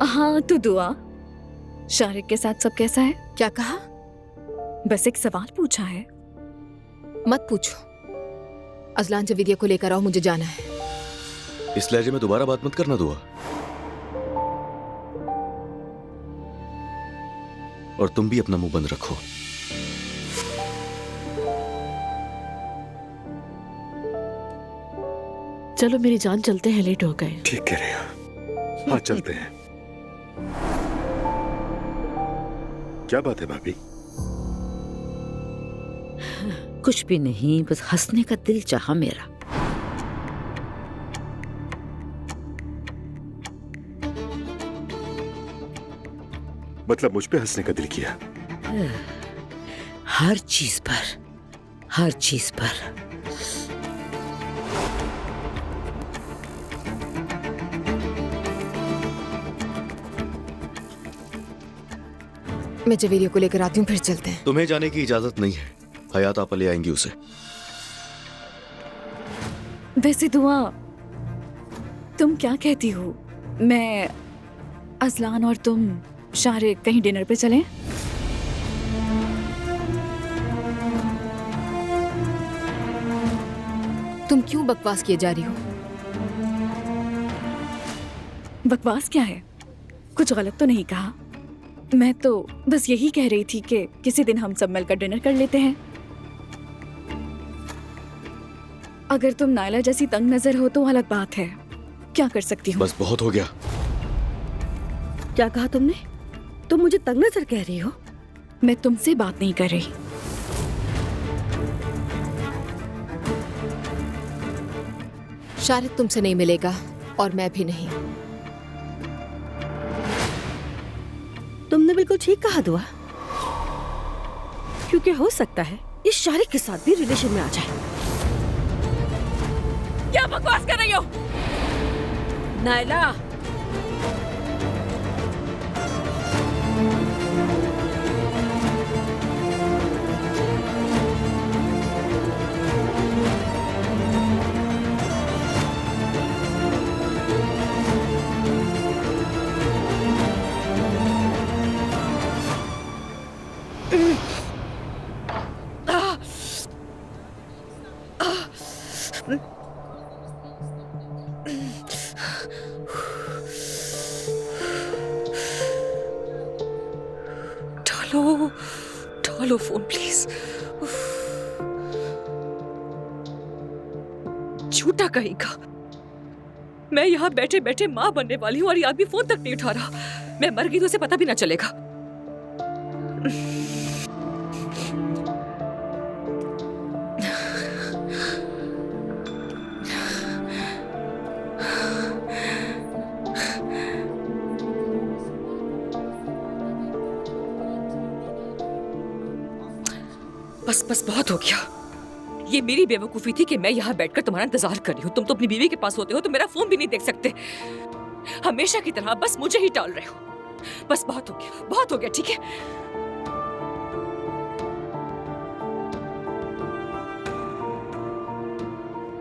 हाँ तो दुआ, शारिक के साथ सब कैसा है? क्या कहा? बस एक सवाल पूछा है। मत पूछो। अजलान जवीदिया को लेकर आओ, मुझे जाना है। इस लहजे में दोबारा बात मत करना दुआ। और तुम भी अपना मुंह बंद रखो। चलो मेरी जान, चलते हैं, लेट हो गए। ठीक कह रहे हो। हाँ चलते हैं। क्या बात है भाभी? कुछ भी नहीं, बस हंसने का दिल चाहा मेरा। मतलब मुझ पे हंसने का दिल किया? हर चीज पर, हर चीज पर। मैं जवेरिया को लेकर आती हूँ, फिर चलते हैं। तुम्हें जाने की इजाजत नहीं है, हयात आपा ले आएंगी उसे। वैसे दुआ, तुम क्या कहती हो? मैं, अजलान और तुम शारिक कहीं डिनर पे चलें? तुम क्यों बकवास किए जा रही हो? बकवास क्या है? कुछ गलत तो नहीं कहा? मैं तो बस यही कह रही थी कि किसी दिन हम सब मिलकर डिनर कर लेते हैं। अगर तुम नायला जैसी तंग नजर हो तो अलग बात है, क्या कर सकती हूँ। बस बहुत हो गया। क्या कहा तुमने? तुम मुझे तंग नजर कह रही हो? मैं तुमसे बात नहीं कर रही। शारिक तुमसे नहीं मिलेगा और मैं भी नहीं। तुमने बिल्कुल ठीक कहा दुआ, क्योंकि हो सकता है इस शारिक के साथ भी रिलेशन में आ जाए। क्या बकवास कर रही हो? नायला, डालो फोन प्लीज। झूठा कहेगा। मैं यहाँ बैठे बैठे माँ बनने वाली हूँ और ये आदमी फोन तक नहीं उठा रहा। मैं मर गई तो उसे पता भी ना चलेगा। बस बस बहुत हो गया। ये मेरी बेवकूफी थी कि मैं यहाँ बैठकर तुम्हारा इंतजार कर रही हूँ। तुम तो अपनी बीवी के पास होते हो तो मेरा फोन भी नहीं देख सकते। हमेशा की तरह बस मुझे ही टाल रहे हो। बस बहुत हो गया, बहुत हो गया, ठीक है?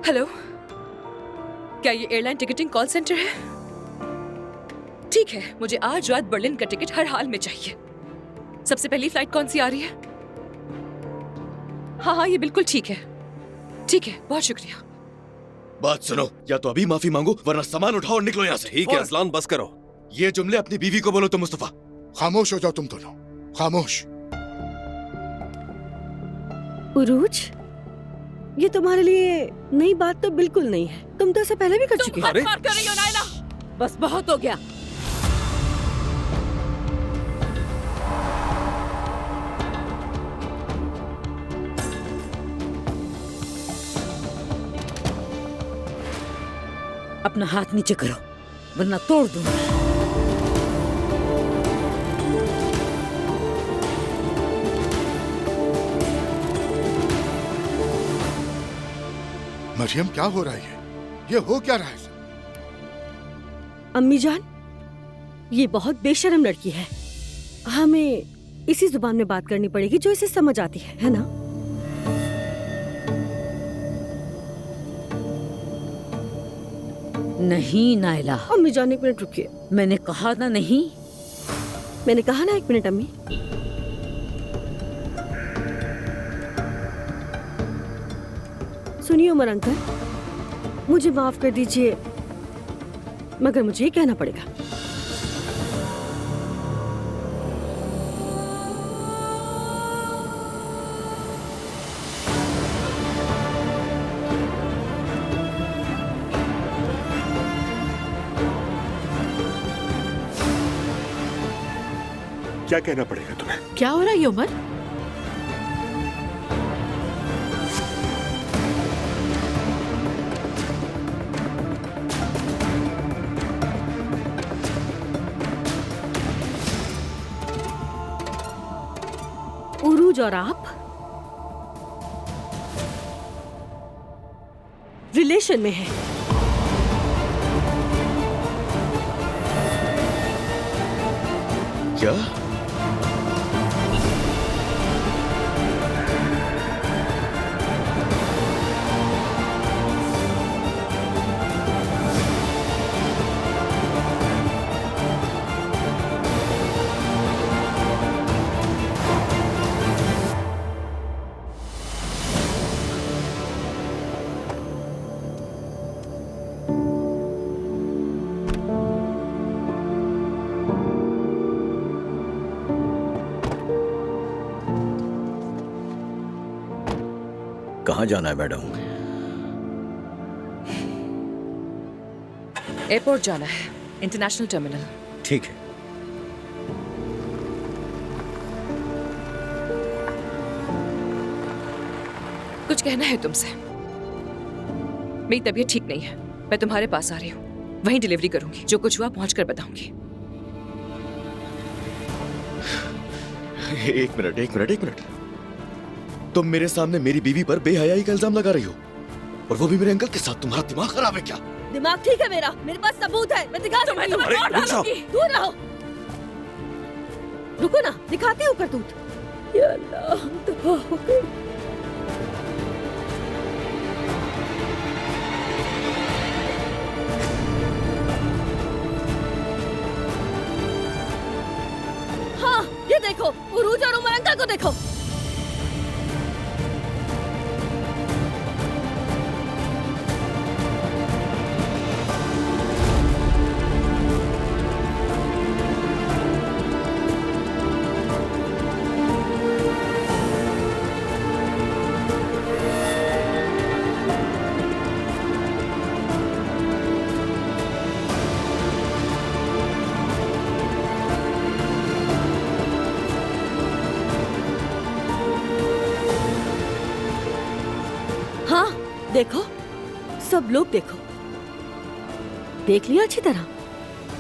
हेलो, क्या ये एयरलाइन टिकटिंग कॉल सेंटर है? ठीक है, मुझे आज रात बर्लिन का टिकट हर हाल में चाहिए। सबसे पहली फ्लाइट कौन सी आ रही है? हाँ हाँ, ये बिल्कुल ठीक है। ठीक है, बहुत शुक्रिया। बात सुनो, या तो अभी माफी मांगो वरना सामान उठाओ और निकलो यहाँ से। ठीक है अजलान, बस करो। ये जुमले अपनी बीवी को बोलो तो मुस्तफा। खामोश हो जाओ तुम दोनों, खामोश। उरूज, ये तुम्हारे लिए नई बात तो बिल्कुल नहीं है। तुम तो ऐसा पहले भी कर चुके हो। तुम कर रही हो नायला। बस बहुत हो गया। अपना हाथ नीचे करो वरना तोड़ दूंगा। मरियम, क्या हो रहा है? ये हो क्या रहा है? अम्मी जान, ये बहुत बेशर्म लड़की है। हमें इसी जुबान में बात करनी पड़ेगी जो इसे समझ आती है ना? नहीं नायला, अम्मी जान एक मिनट रुकिए। मैंने कहा ना नहीं। मैंने कहा ना, एक मिनट अम्मी। सुनिए उमर अंकल, मुझे माफ कर दीजिए, मगर मुझे ये कहना पड़ेगा। क्या कहना पड़ेगा तुम्हें? क्या हो रहा है उमर? उरूज और आप रिलेशन में हैं। क्या? कहाँ जाना है मैडम? एयरपोर्ट जाना है, इंटरनेशनल टर्मिनल। ठीक है। कुछ कहना है तुमसे। मेरी तबीयत ठीक नहीं है, मैं तुम्हारे पास आ रही हूँ, वहीं डिलीवरी करूंगी। जो कुछ हुआ पहुंचकर बताऊंगी। एक मिनट। तुम मेरे सामने मेरी बीवी पर बेहयाई का इल्जाम लगा रही हो, और वो भी मेरे अंकल के साथ। तुम्हारा दिमाग खराब है क्या? दिमाग ठीक है मेरा, मेरे पास सबूत है, मैं दिखा सकती हूँ। मार डालूंगी। दूर रहो, रुको ना, दिखाती हूँ करतूत। या अल्लाह, दफा हो गई। हाँ, ये देखो, उरूज और उमर अंकल को देखो। हाँ, देखो, सब लोग देखो, देख लिया अच्छी तरह,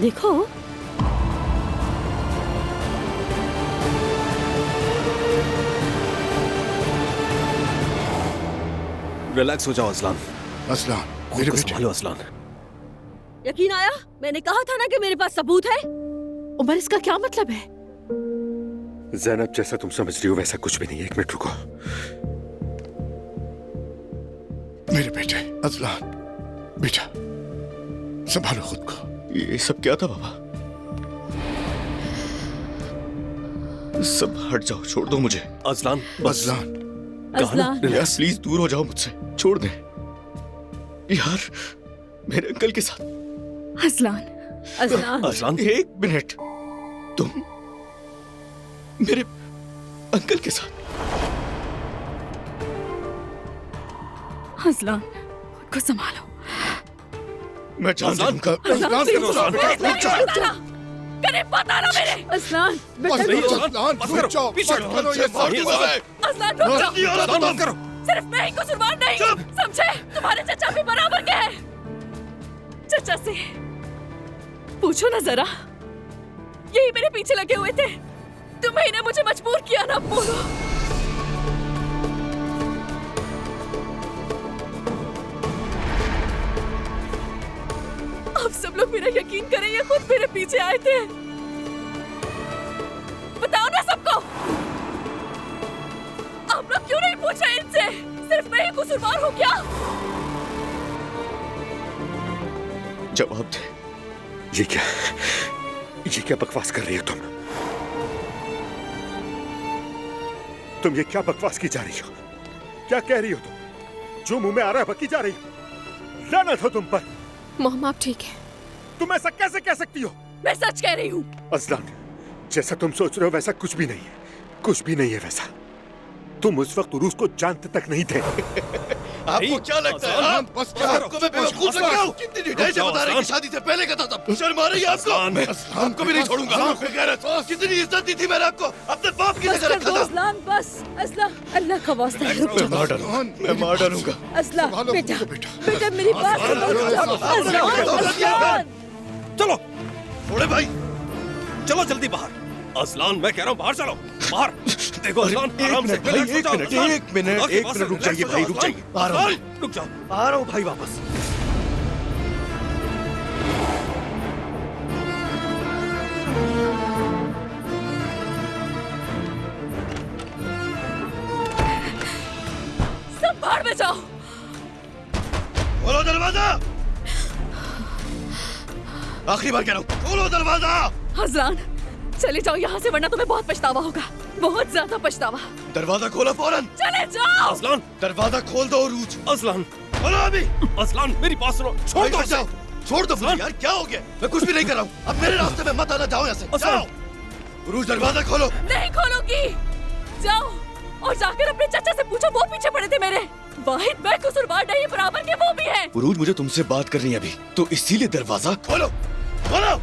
देखो। रिलैक्स हो जाओ असलान। असलान, खुद मेरे को बेटे। संभालो असलान। यकीन आया? मैंने कहा था ना कि मेरे पास सबूत है। उमर, इसका क्या मतलब है? ज़ैनब, जैसा तुम समझ रही हो वैसा कुछ भी नहीं है। एक मिनट रुको। मेरे बेटे असलान, बेटा संभालो खुद को। ये सब क्या था पापा? सब हट जाओ, छोड़ दो मुझे। असलान, बस। असलान, यार प्लीज दूर हो जाओ मुझसे, छोड़ दे यार, मेरे अंकल के साथ। असलान, असलान, एक मिनट, तुम मेरे अंकल के साथ? असलान, खुद को संभालो। मैं जान दूंगा। असलान, करे पता ना मेरे। असलान, असलान, रुक जाओ, मत करो ये सब। असलान रुक जाओ। सिर्फ मैं ही कसूरवार नहीं हूँ, समझे? तुम्हारे चचा भी बराबर के हैं। चचा से पूछो ना जरा, यही मेरे पीछे लगे हुए थे। तुम्हें ने मुझे मजबूर किया ना, बोलो। आप सब लोग मेरा यकीन करें, ये खुद मेरे पीछे आए थे। बताओ ना सबको, आप लोग क्यों नहीं पूछ रहे इनसे? सिर्फ मैं ही कसूरवार हूँ क्या? जवाब दे। ये क्या बकवास कर रही हो तुम ये क्या बकवास की जा रही हो? क्या कह रही हो तुम? जो मुंह में आ रहा है बकी जा रही हो। लानत हो तुम पर। मॉम आप ठीक है? तुम ऐसा कैसे कह सकती हो? मैं सच कह रही हूँ। अजलान, जैसा तुम सोच रहे हो वैसा कुछ भी नहीं है। कुछ भी नहीं है वैसा। तुम उस वक्त उरूस को जानते तक नहीं थे। आपको क्या लगता है? बस आपको मैं बेवकूफ लग रहा हूँ? कितनी डिटेल से बता रहे हैं कि शादी से पहले का था। शर्म आ रही है आपको? मैं हमको भी नहीं छोड़ूंगा। कितनी इज्जत दी थी मैंने आपको, अपने बाप की जगह रखा था। अजलान बस, अजलान अल्लाह का वास्ता है, रुक मैं जाओ। मार डालूंगा, मैं मार डालूंगा। अजलान संभालो बेटा, मुझे बेटा। बेटा मेरी बात सुनो। Azlan, Azlan. चलो छोड़े भाई। चलो जल्दी बाहर। अजलान मैं कह रहा हूँ बाहर चलो, बाहर। देखो अजलान आराम से, एक मिनट रुक जाइए भाई, रुक जाइए। आ रहा हूँ, रुक जाओ, आ रहा हूँ भाई वापस। सब बाहर में जाओ। खोलो दरवाजा। आखिरी बार कह रहा हूँ, खोलो दरवाजा। अजलान चले जाओ यहाँ से, वरना तुम्हें बहुत पछतावा होगा, बहुत ज्यादा पछतावा। दरवाजा खोलो फौरन। चले जाओ। अजलान, दरवाजा खोल दो उरूज। अजलान, खोलो अभी। अजलान मेरी बात सुनो, छोड़ दो भाई, उसे। जाओ, छोड़ दो मुझे यार, क्या हो गया? मैं कुछ भी नहीं कर रहा हूँ। अब मेरे रास्ते में मत आना, जाओ यहाँ से, जाओ। उरूज दरवाजा खोलो। नहीं खोलूंगी। जाओ और जाकर अपने चाचा से पूछो, वो पीछे पड़े थे मेरे। वाहिद मैं कसूरवार नहीं, बराबर के वो भी हैं। उरूज मुझे तुमसे बात करनी है अभी, तो इसीलिए दरवाजा खोलो, खोलो।